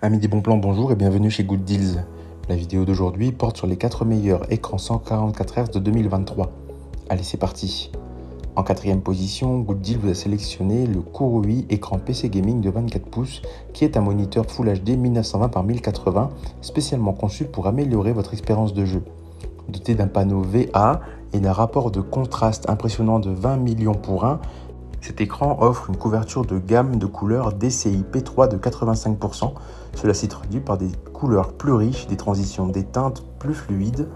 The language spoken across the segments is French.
Amis des bons plans, bonjour et bienvenue chez Good Deals. La vidéo d'aujourd'hui porte sur les 4 meilleurs écrans 144 Hz de 2023. Allez, c'est parti. En quatrième position, Good Deals vous a sélectionné le Kurui écran PC Gaming de 24 pouces qui est un moniteur Full HD 1920 par 1080 spécialement conçu pour améliorer votre expérience de jeu. Doté d'un panneau VA et d'un rapport de contraste impressionnant de 20 millions pour 1, cet écran offre une couverture de gamme de couleurs DCI P3 de 85%. Cela s'y traduit par des couleurs plus riches, des transitions des teintes plus fluides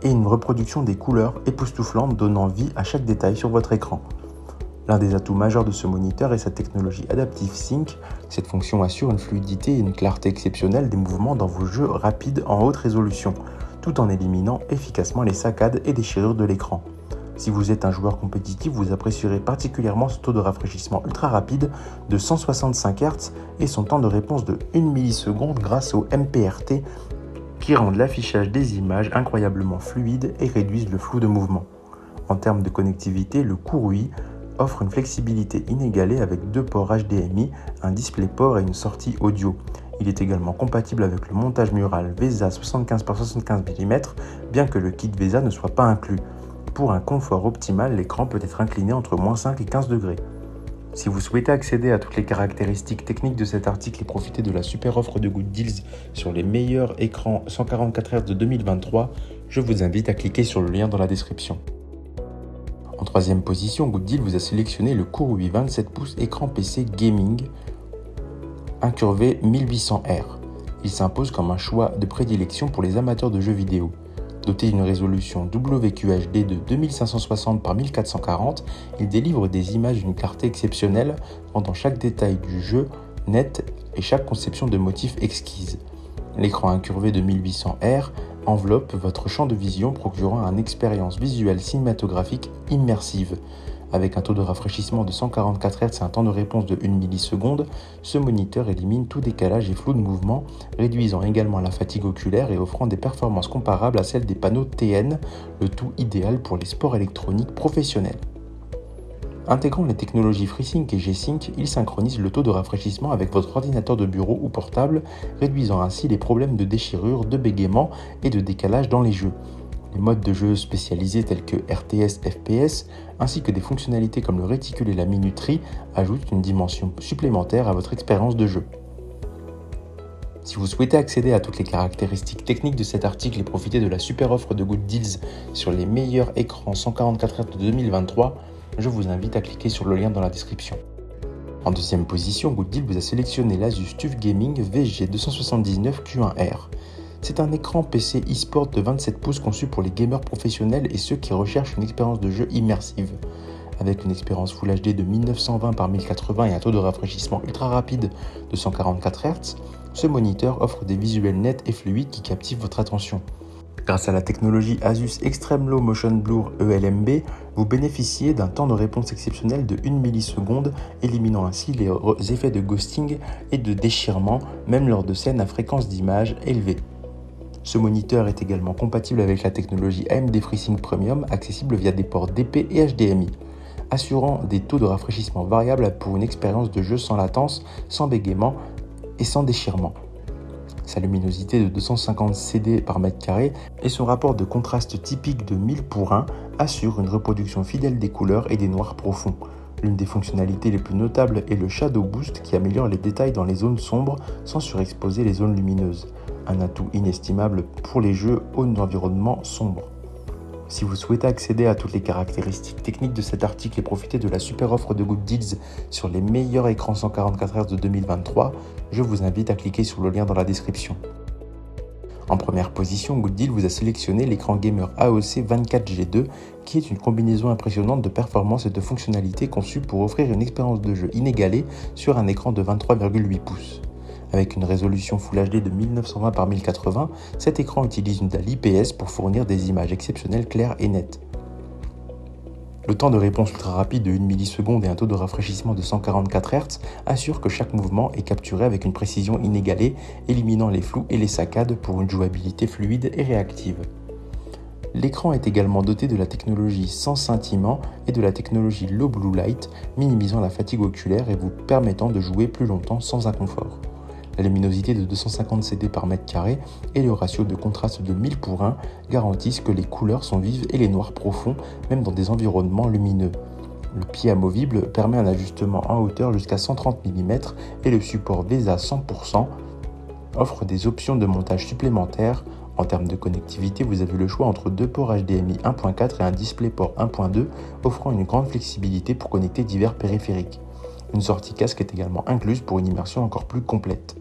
et une reproduction des couleurs époustouflantes donnant vie à chaque détail sur votre écran. L'un des atouts majeurs de ce moniteur est sa technologie Adaptive Sync. Cette fonction assure une fluidité et une clarté exceptionnelle des mouvements dans vos jeux rapides en haute résolution, tout en éliminant efficacement les saccades et déchirures de l'écran. Si vous êtes un joueur compétitif, vous apprécierez particulièrement ce taux de rafraîchissement ultra rapide de 165 Hz et son temps de réponse de 1 milliseconde grâce au MPRT qui rendent l'affichage des images incroyablement fluide et réduisent le flou de mouvement. En termes de connectivité, le Kurui offre une flexibilité inégalée avec 2 ports HDMI, un DisplayPort et une sortie audio. Il est également compatible avec le montage mural VESA 75 par 75 mm, bien que le kit VESA ne soit pas inclus. Pour un confort optimal, l'écran peut être incliné entre -5 et 15 degrés. Si vous souhaitez accéder à toutes les caractéristiques techniques de cet article et profiter de la super offre de Good Deals sur les meilleurs écrans 144 Hz de 2023, je vous invite à cliquer sur le lien dans la description. En troisième position, Good Deals vous a sélectionné le Kurui 27 pouces écran PC Gaming incurvé 1800R. Il s'impose comme un choix de prédilection pour les amateurs de jeux vidéo. Doté d'une résolution WQHD de 2560 par 1440, il délivre des images d'une clarté exceptionnelle, rendant chaque détail du jeu net et chaque conception de motifs exquise. L'écran incurvé de 1800R enveloppe votre champ de vision, procurant une expérience visuelle cinématographique immersive. Avec un taux de rafraîchissement de 144 Hz et un temps de réponse de 1 milliseconde, ce moniteur élimine tout décalage et flou de mouvement, réduisant également la fatigue oculaire et offrant des performances comparables à celles des panneaux TN, le tout idéal pour les sports électroniques professionnels. Intégrant les technologies FreeSync et G-Sync, il synchronise le taux de rafraîchissement avec votre ordinateur de bureau ou portable, réduisant ainsi les problèmes de déchirure, de bégaiement et de décalage dans les jeux. Les modes de jeu spécialisés tels que RTS, FPS, ainsi que des fonctionnalités comme le réticule et la minuterie ajoutent une dimension supplémentaire à votre expérience de jeu. Si vous souhaitez accéder à toutes les caractéristiques techniques de cet article et profiter de la super offre de Good Deals sur les meilleurs écrans 144 Hz de 2023, je vous invite à cliquer sur le lien dans la description. En deuxième position, Good Deals vous a sélectionné l'Asus TUF Gaming VG279 Q1R. C'est un écran PC e-sport de 27 pouces conçu pour les gamers professionnels et ceux qui recherchent une expérience de jeu immersive. Avec une expérience Full HD de 1920 par 1080 et un taux de rafraîchissement ultra rapide de 144 Hz, ce moniteur offre des visuels nets et fluides qui captivent votre attention. Grâce à la technologie Asus Extreme Low Motion Blur ELMB, vous bénéficiez d'un temps de réponse exceptionnel de 1 milliseconde, éliminant ainsi les effets de ghosting et de déchirement, même lors de scènes à fréquence d'image élevée. Ce moniteur est également compatible avec la technologie AMD FreeSync Premium, accessible via des ports DP et HDMI, assurant des taux de rafraîchissement variables pour une expérience de jeu sans latence, sans bégaiement et sans déchirement. Sa luminosité de 250 CD par mètre carré et son rapport de contraste typique de 1000 pour 1 assurent une reproduction fidèle des couleurs et des noirs profonds. L'une des fonctionnalités les plus notables est le Shadow Boost qui améliore les détails dans les zones sombres sans surexposer les zones lumineuses. Un atout inestimable pour les jeux aux environnements sombres. Si vous souhaitez accéder à toutes les caractéristiques techniques de cet article et profiter de la super offre de Good Deals sur les meilleurs écrans 144 Hz de 2023, je vous invite à cliquer sur le lien dans la description. En première position, Good Deals vous a sélectionné l'écran gamer AOC 24G2 qui est une combinaison impressionnante de performance et de fonctionnalités conçue pour offrir une expérience de jeu inégalée sur un écran de 23,8 pouces. Avec une résolution Full HD de 1920 par 1080, cet écran utilise une dalle IPS pour fournir des images exceptionnelles claires et nettes. Le temps de réponse ultra rapide de 1 milliseconde et un taux de rafraîchissement de 144 Hz assurent que chaque mouvement est capturé avec une précision inégalée, éliminant les flous et les saccades pour une jouabilité fluide et réactive. L'écran est également doté de la technologie sans scintillement et de la technologie Low Blue Light, minimisant la fatigue oculaire et vous permettant de jouer plus longtemps sans inconfort. La luminosité de 250 CD par mètre carré et le ratio de contraste de 1000 pour 1 garantissent que les couleurs sont vives et les noirs profonds, même dans des environnements lumineux. Le pied amovible permet un ajustement en hauteur jusqu'à 130 mm et le support VESA 100% offre des options de montage supplémentaires. En termes de connectivité, vous avez le choix entre deux ports HDMI 1.4 et un DisplayPort 1.2 offrant une grande flexibilité pour connecter divers périphériques. Une sortie casque est également incluse pour une immersion encore plus complète.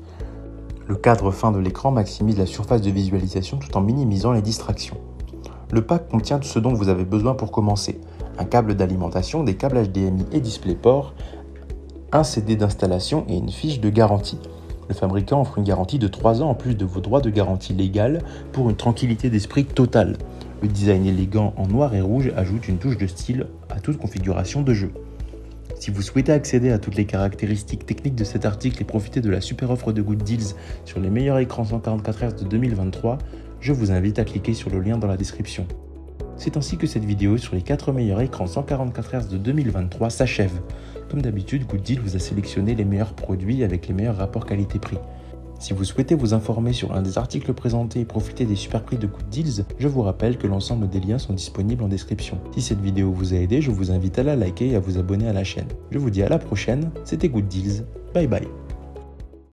Le cadre fin de l'écran maximise la surface de visualisation tout en minimisant les distractions. Le pack contient tout ce dont vous avez besoin pour commencer. Un câble d'alimentation, des câbles HDMI et DisplayPort, un CD d'installation et une fiche de garantie. Le fabricant offre une garantie de 3 ans en plus de vos droits de garantie légale pour une tranquillité d'esprit totale. Le design élégant en noir et rouge ajoute une touche de style à toute configuration de jeu. Si vous souhaitez accéder à toutes les caractéristiques techniques de cet article et profiter de la super offre de Good Deals sur les meilleurs écrans 144 Hz de 2023, je vous invite à cliquer sur le lien dans la description. C'est ainsi que cette vidéo sur les 4 meilleurs écrans 144 Hz de 2023 s'achève. Comme d'habitude, Good Deals vous a sélectionné les meilleurs produits avec les meilleurs rapports qualité-prix. Si vous souhaitez vous informer sur un des articles présentés et profiter des super prix de Good Deals, je vous rappelle que l'ensemble des liens sont disponibles en description. Si cette vidéo vous a aidé, je vous invite à la liker et à vous abonner à la chaîne. Je vous dis à la prochaine, c'était Good Deals, bye bye.